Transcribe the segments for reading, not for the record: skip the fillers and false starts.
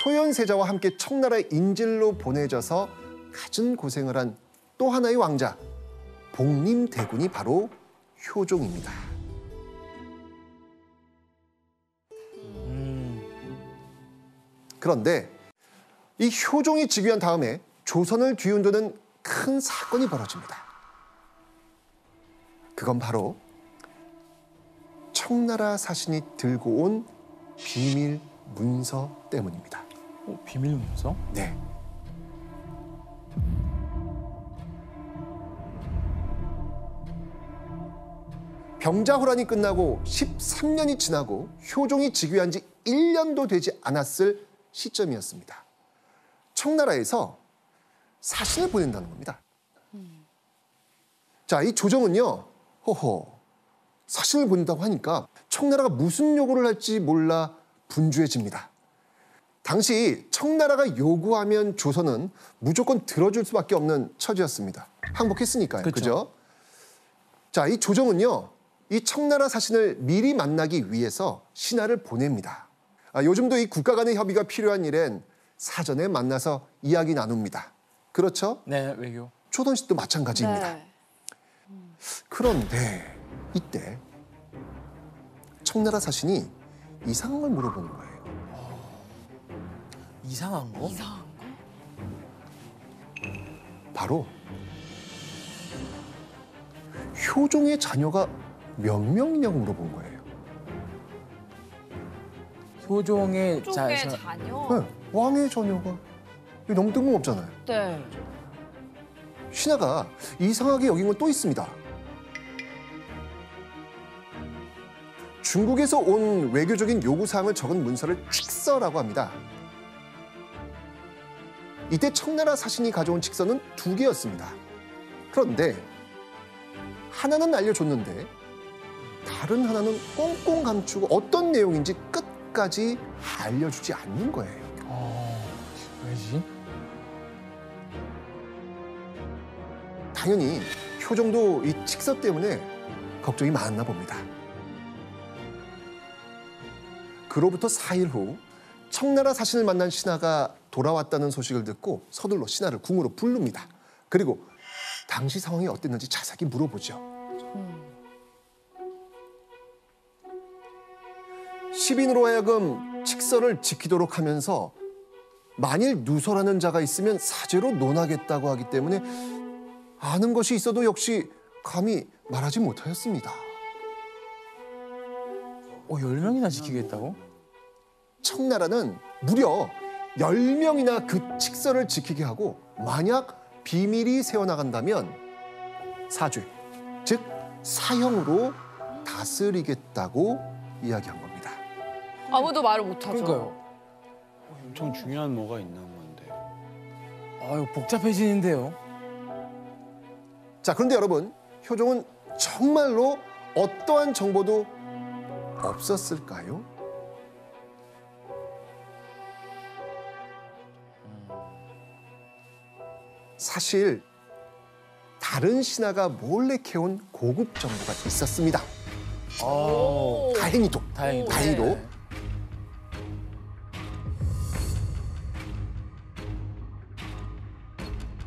소현세자와 함께 청나라의 인질로 보내져서 갖은 고생을 한 또 하나의 왕자, 복림대군이 바로 효종입니다. 그런데 이 효종이 즉위한 다음에 조선을 뒤흔드는 큰 사건이 벌어집니다. 그건 바로 청나라 사신이 들고 온 비밀 문서 때문입니다. 비밀 문서? 네. 병자호란이 끝나고 13년이 지나고 효종이 즉위한 지 1년도 되지 않았을 시점이었습니다. 청나라에서 사신을 보낸다는 겁니다. 자, 이 조정은요, 사신을 보낸다고 하니까 청나라가 무슨 요구를 할지 몰라 분주해집니다. 당시 청나라가 요구하면 조선은 무조건 들어줄 수밖에 없는 처지였습니다. 항복했으니까요. 그죠? 자, 이 조정은요, 이 청나라 사신을 미리 만나기 위해서 신하를 보냅니다. 요즘도 이 국가 간의 협의가 필요한 일엔 사전에 만나서 이야기 나눕니다. 그렇죠? 네, 외교. 조선시대도 마찬가지입니다. 네. 그런데 이때 청나라 사신이 이상한 걸 물어보는 거예요. 이상한 거? 이상한 거? 바로 효종의 자녀가 몇 명이냐고 물어본 거예요. 효종의 쪽의 자녀? 네, 왕의 자녀가. 이거 너무 뜬금없잖아요. 네. 신하가 이상하게 여긴 건 또 있습니다. 중국에서 온 외교적인 요구사항을 적은 문서를 칙서라고 합니다. 이때 청나라 사신이 가져온 칙서는 2개였습니다. 그런데 하나는 알려줬는데 다른 하나는 꽁꽁 감추고 어떤 내용인지 끝까지 알려주지 않는 거예요. 왜지? 당연히 효종도 이 칙서 때문에 걱정이 많았나 봅니다. 그로부터 4일 후 청나라 사신을 만난 신하가 돌아왔다는 소식을 듣고 서둘러 신하를 궁으로 부릅니다. 그리고 당시 상황이 어땠는지 자세히 물어보죠. 시빈으로 하여금 칙서를 지키도록 하면서 만일 누설하는 자가 있으면 사죄로 논하겠다고 하기 때문에 아는 것이 있어도 역시 감히 말하지 못하였습니다. 10명이나 지키겠다고? 청나라는 무려 10명이나 그 칙서를 지키게 하고 만약 비밀이 새어나간다면 사죄, 즉 사형으로 다스리겠다고 이야기한 겁니다. 아무도 말을 못하죠. 그러니까요. 엄청 중요한 뭐가 있는 건데. 아유, 복잡해지는데요. 자, 그런데 여러분, 효종은 정말로 어떠한 정보도 없었을까요? 사실 다른 신하가 몰래 캐온 고급 정보가 있었습니다. 오. 다행히도. 다행히도. 네.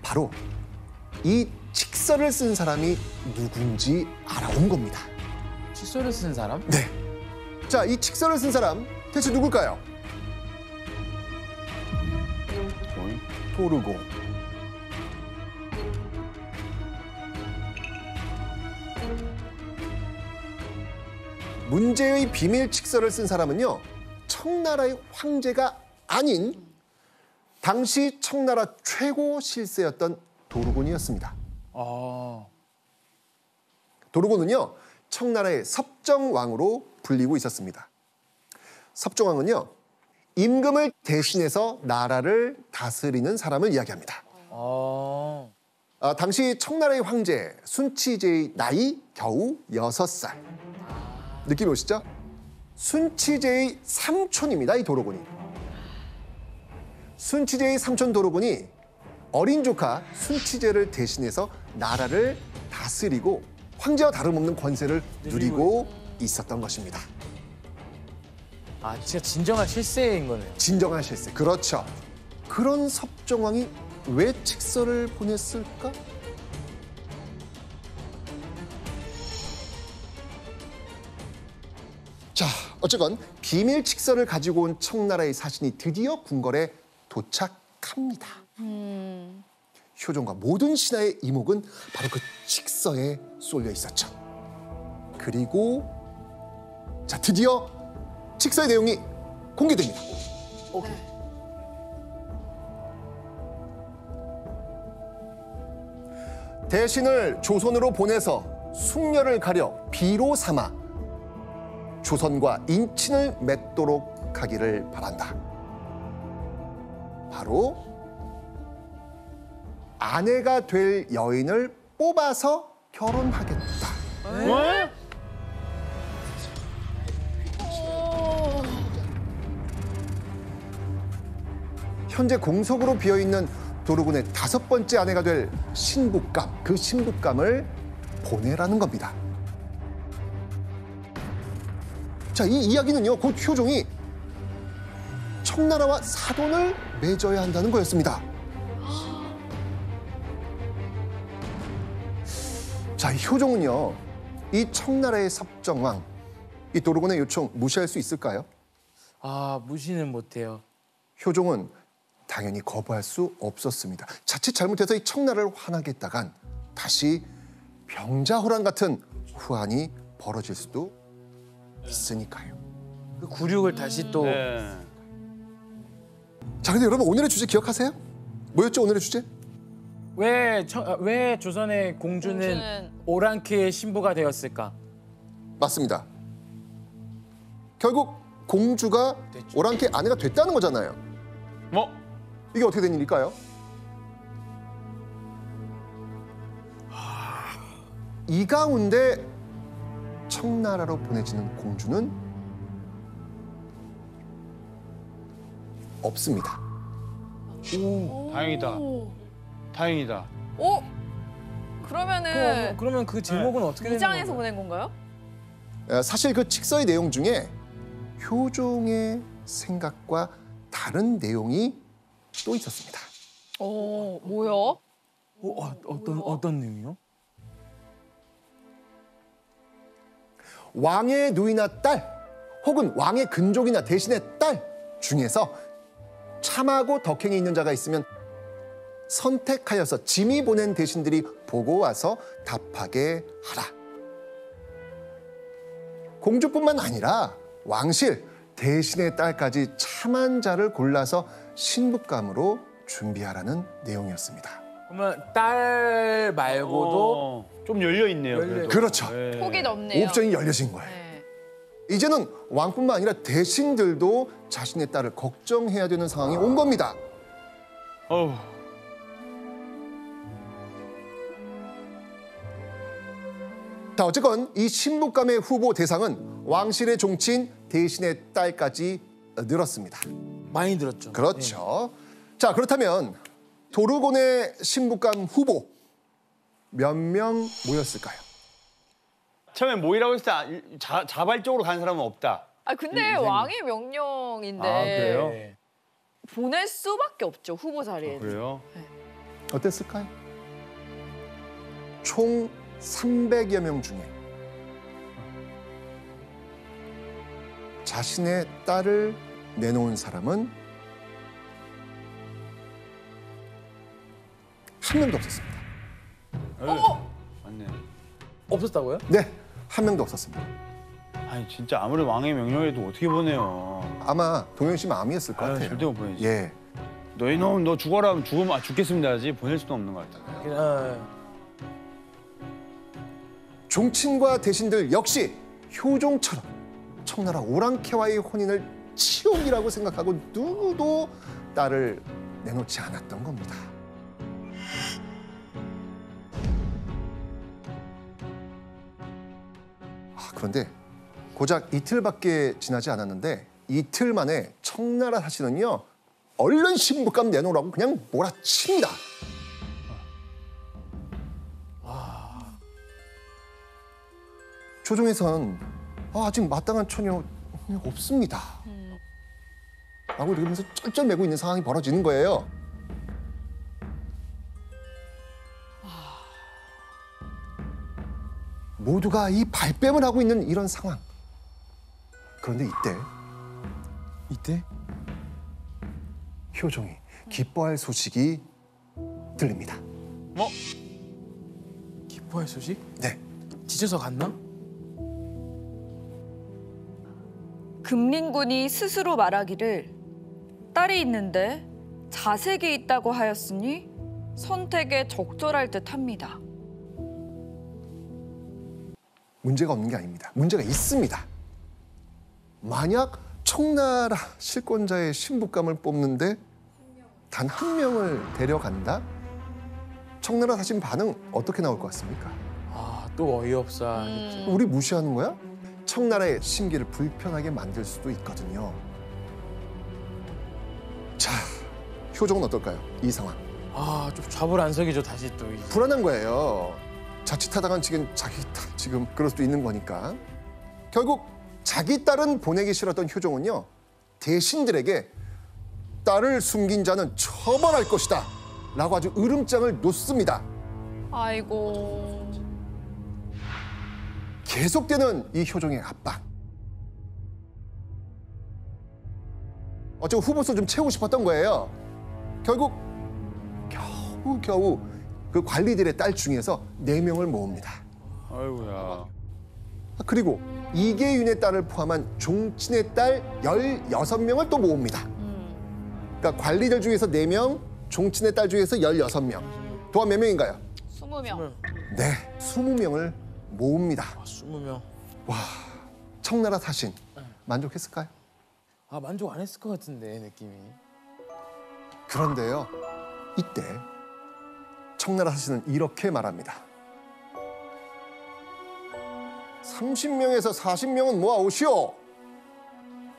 바로 이 칙서를 쓴 사람이 누군지 알아온 겁니다. 칫솔을 쓴 사람? 네. 자, 이 칙서를 쓴 사람 대체 누굴까요? 도르고. 문제의 비밀 칙서를 쓴 사람은요, 청나라의 황제가 아닌 당시 청나라 최고 실세였던 도르곤이었습니다. 도르곤은요, 청나라의 섭정왕으로 불리고 있었습니다. 섭정왕은요, 임금을 대신해서 나라를 다스리는 사람을 이야기합니다. 당시 청나라의 황제 순치제의 나이 겨우 6살. 느낌이 오시죠? 순치제의 삼촌입니다, 이 도르곤이. 순치제의 삼촌 도르곤이 어린 조카 순치제를 대신해서 나라를 다스리고 황제와 다름없는 권세를 누리고 있었던 것입니다. 아, 진짜 진정한 실세인 거네요. 진정한 실세. 그렇죠. 그런 섭정왕이 왜 칙서를 보냈을까? 자, 어쨌건 비밀 칙서를 가지고 온 청나라의 사신이 드디어 궁궐에 도착합니다. 효종과 모든 신하의 이목은 바로 그 칙서에 쏠려 있었죠. 그리고 자, 드디어 칙서의 내용이 공개됩니다. 오케이. 대신을 조선으로 보내서 숙녀를 가려 비로 삼아 조선과 인친을 맺도록 하기를 바란다. 바로 아내가 될 여인을 뽑아서 결혼하겠다. 왜? 현재 공석으로 비어있는 도르군의 5번째 아내가 될 신부감, 그 신부감을 보내라는 겁니다. 자, 이 이야기는요, 곧 효종이 청나라와 사돈을 맺어야 한다는 거였습니다. 자, 이 효종은요, 이 청나라의 섭정왕, 이 도르군의 요청 무시할 수 있을까요? 아, 무시는 못해요. 효종은 당연히 거부할 수 없었습니다. 자칫 잘못해서 이 청나라를 화나겠다간 다시 병자호란 같은 후환이 벌어질 수도 있으니까요. 그 굴욕을 다시 또 네. 자, 근데 여러분 오늘의 주제 기억하세요? 뭐였죠, 오늘의 주제? 왜 조선의 공주는 오랑캐의 신부가 되었을까? 맞습니다. 결국 공주가 오랑캐 아내가 됐다는 거잖아요. 뭐? 이게 어떻게 된 일일까요? 이 가운데 청나라로 보내지는 공주는 없습니다. 다행이다. 다행이다. 오? 그러면은 그러면 그 제목은 어떻게 되는 이장에서 건가요? 보낸 건가요? 사실 그 칙서의 내용 중에 효종의 생각과 다른 내용이 또 있었습니다. 뭐요? 어떤 내용이요? 왕의 누이나 딸 혹은 왕의 근족이나 대신의 딸 중에서 참하고 덕행이 있는 자가 있으면 선택하여서 짐이 보낸 대신들이 보고 와서 답하게 하라. 공주뿐만 아니라 왕실, 대신의 딸까지 참한 자를 골라서 신부감으로 준비하라는 내용이었습니다. 그러면 딸 말고도 좀 열려 있네요. 열려- 그렇죠. 폭이 넓네요. 옵션이 열려진 거예요. 네. 이제는 왕뿐만 아니라 대신들도 자신의 딸을 걱정해야 되는 상황이 온 겁니다. 어우. 자, 어쨌건 이 신부감의 후보 대상은 왕실의 종친 대신의 딸까지 늘었습니다. 많이 들었죠. 그렇죠. 자, 그렇다면 도르곤의 신부감 후보 몇 명 모였을까요? 처음에 모이라고 했을 때 자발적으로 간 사람은 없다. 아 근데 왕의 명령인데 아, 그래요? 네. 보낼 수밖에 없죠 후보 자리에. 그래요? 어땠을까요? 총 300여 명 중에 자신의 딸을 내놓은 사람은 한 명도 없었습니다. 맞네. 없었다고요? 네, 한 명도 없었습니다. 아니 진짜 아무리 왕의 명령해도 어떻게 보내요? 아마 동현 씨 마음이었을 것 아유, 같아요. 절대 못 보내지. 예, 너희 놈 너 죽어라 하면 죽으면 죽겠습니다 하지 보낼 수도 없는 것 같아요. 종친과 대신들 역시 효종처럼 청나라 오랑캐와의 혼인을 치욕이라고 생각하고 누구도 딸을 내놓지 않았던 겁니다. 그런데 고작 이틀밖에 지나지 않았는데 이틀 만에 청나라 사신은요 얼른 신부감 내놓으라고 그냥 몰아칩니다. 조정에선 아직 마땅한 처녀 없습니다. 라고 이러면서 쩔쩔매고 있는 상황이 벌어지는 거예요. 모두가 이 발뺌을 하고 있는 이런 상황. 그런데 이때 효종이 기뻐할 소식이 들립니다. 기뻐할 소식? 네. 지쳐서 갔나? 금린군이 스스로 말하기를 딸이 있는데 자색이 있다고 하였으니 선택에 적절할 듯합니다. 문제가 없는 게 아닙니다. 문제가 있습니다. 만약 청나라 실권자의 신부감을 뽑는데 단 한 명을 데려간다? 청나라 사신 반응 어떻게 나올 것 같습니까? 아, 또 어이없어. 우리 무시하는 거야? 청나라의 심기를 불편하게 만들 수도 있거든요. 자, 효종은 어떨까요? 이 상황. 아, 좀 좌불안석이죠, 다시 또. 불안한 거예요. 자칫하다간 지금 자기 딸 지금 그럴 수도 있는 거니까. 결국 자기 딸은 보내기 싫었던 효종은요. 대신들에게 딸을 숨긴 자는 처벌할 것이다 라고 아주 으름장을 놓습니다. 아이고. 계속되는 이 효종의 압박. 어쩌고 후보수 좀 채우고 싶었던 거예요. 결국 겨우 그 관리들의 딸 중에서 4명을 모읍니다. 아이고야. 그리고 이계윤의 딸을 포함한 종친의 딸 16명을 또 모읍니다. 그러니까 관리들 중에서 4명, 종친의 딸 중에서 16명. 도합 몇 명인가요? 20명. 네, 20명을 모읍니다. 20명. 와, 청나라 사신 만족했을까요? 아, 만족 안 했을 것 같은데, 느낌이. 그런데요, 이때 청나라 사신은 이렇게 말합니다. 30명에서 40명은 모아오시오.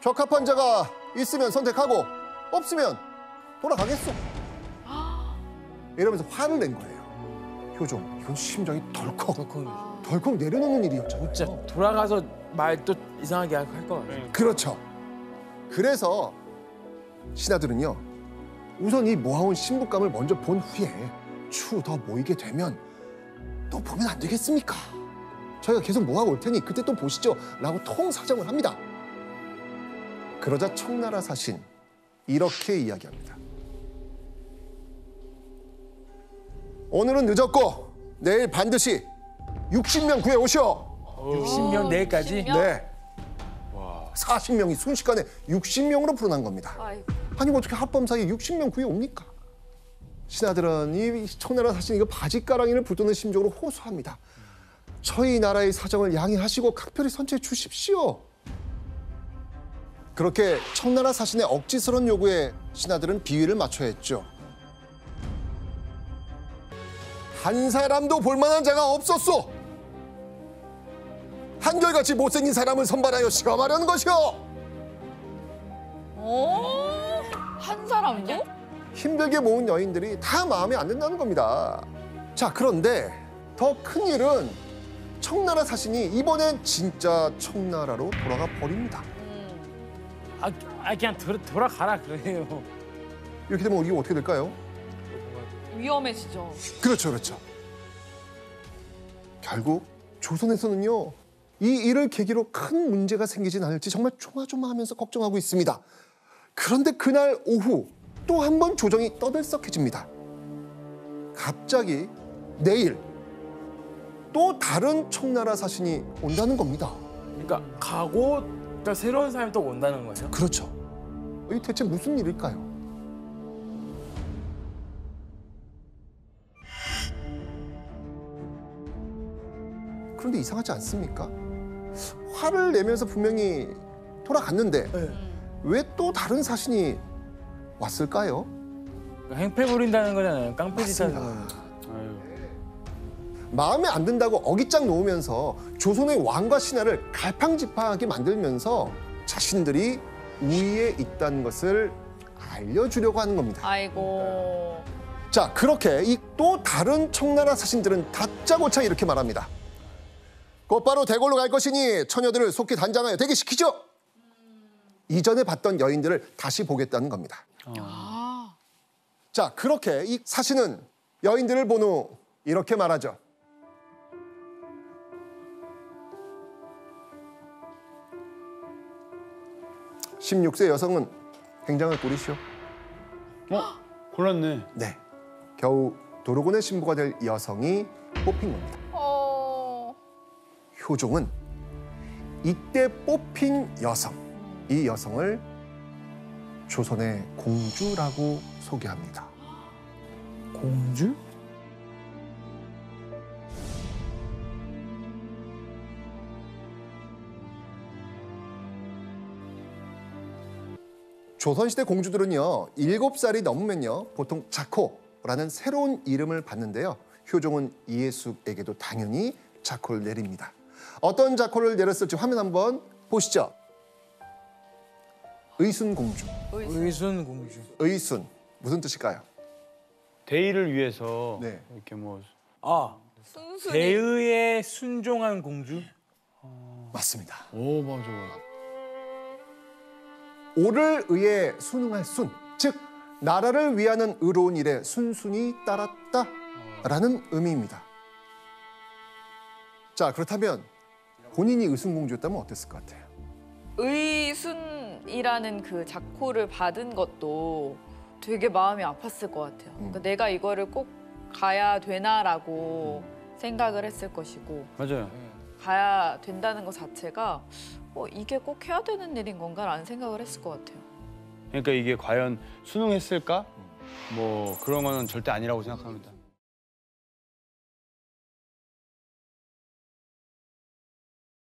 적합한 자가 있으면 선택하고 없으면 돌아가겠소. 이러면서 화를 낸 거예요. 효종, 이건 심정이 덜컥 내려놓는 일이었잖아요. 진짜 돌아가서 말 또 이상하게 할 것 같아요. 그렇죠. 그래서 신하들은요, 우선 이 모아온 신부감을 먼저 본 후에 추후 더 모이게 되면 또 보면 안 되겠습니까? 저희가 계속 모아올 테니 그때 또 보시죠 라고 통사정을 합니다. 그러자 청나라 사신 이렇게 이야기합니다. 오늘은 늦었고 내일 반드시 60명 구해오시오. 60명 내일까지? 60명? 네. 40명이 순식간에 60명으로 불어난 겁니다. 아이고. 아니 뭐 어떻게 하룻밤 사이에 60명 구해옵니까? 신하들은 이 청나라 사신 이거 바짓가랑이를 불도는 심정으로 호소합니다. 저희 나라의 사정을 양해하시고 각별히 선처해 주십시오. 그렇게 청나라 사신의 억지스러운 요구에 신하들은 비위를 맞춰야 했죠. 한 사람도 볼만한 자가 없었소. 한결같이 못생긴 사람을 선발하여 시험하려는 것이오. 한 사람도? 힘들게 모은 여인들이 다 마음에 안 든다는 겁니다. 자, 그런데 더 큰 일은 청나라 사신이 이번엔 진짜 청나라로 돌아가 버립니다. 그냥 돌아가라 그래요. 이렇게 되면 이게 어떻게 될까요? 위험해지죠. 그렇죠. 결국 조선에서는요, 이 일을 계기로 큰 문제가 생기진 않을지 정말 조마조마하면서 걱정하고 있습니다. 그런데 그날 오후 또 한 번 조정이 떠들썩해집니다. 갑자기 내일 또 다른 청나라 사신이 온다는 겁니다. 그러니까 가고 또 새로운 사람이 또 온다는 거죠? 그렇죠. 이게 대체 무슨 일일까요? 그런데 이상하지 않습니까? 화를 내면서 분명히 돌아갔는데 왜 또 다른 사신이 왔을까요? 행패 부린다는 거잖아요. 깡패짓 하는 맞습니다. 거. 마음에 안 든다고 어깃장 놓으면서 조선의 왕과 신하를 갈팡질팡하게 만들면서 자신들이 우위에 있다는 것을 알려주려고 하는 겁니다. 아이고. 자, 그렇게 이 또 다른 청나라 사신들은 다짜고짜 이렇게 말합니다. 곧바로 대궐로 갈 것이니 처녀들을 속히 단장하여 대기시키죠. 이전에 봤던 여인들을 다시 보겠다는 겁니다. 아. 자, 그렇게 이 사신은 여인들을 본 후 이렇게 말하죠. (16세) 여성은 굉장을 꾸리시오. 골랐네. 네, 겨우 도르곤의 신부가 될 여성이 뽑힌 겁니다. 효종은 이때 뽑힌 여성, 이 여성을 조선의 공주라고 소개합니다. 공주? 조선시대 공주들은요, 7살이 넘으면요 보통 자코라는 새로운 이름을 받는데요. 효종은 이해숙에게도 당연히 자코를 내립니다. 어떤 자코를 내렸을지 화면 한번 보시죠. 의순공주. 의순 공주. 의순 무슨 뜻일까요? 대의를 위해서 네. 이렇게 뭐 아, 순순히. 대의에 순종한 공주? 맞습니다. 오, 맞아. 오를 의해 순응할 순, 즉 나라를 위하는 의로운 일에 순순히 따랐다라는 의미입니다. 자, 그렇다면 본인이 의순공주였다면 어땠을 것 같아요? 의순이라는 그 자코를 받은 것도 되게 마음이 아팠을 것 같아요. 그러니까 내가 이거를 꼭 가야 되나라고 생각을 했을 것이고 맞아요. 가야 된다는 것 자체가 이게 꼭 해야 되는 일인 건가라는 생각을 했을 것 같아요. 그러니까 이게 과연 순응했을까? 뭐 그런 거는 절대 아니라고 생각합니다.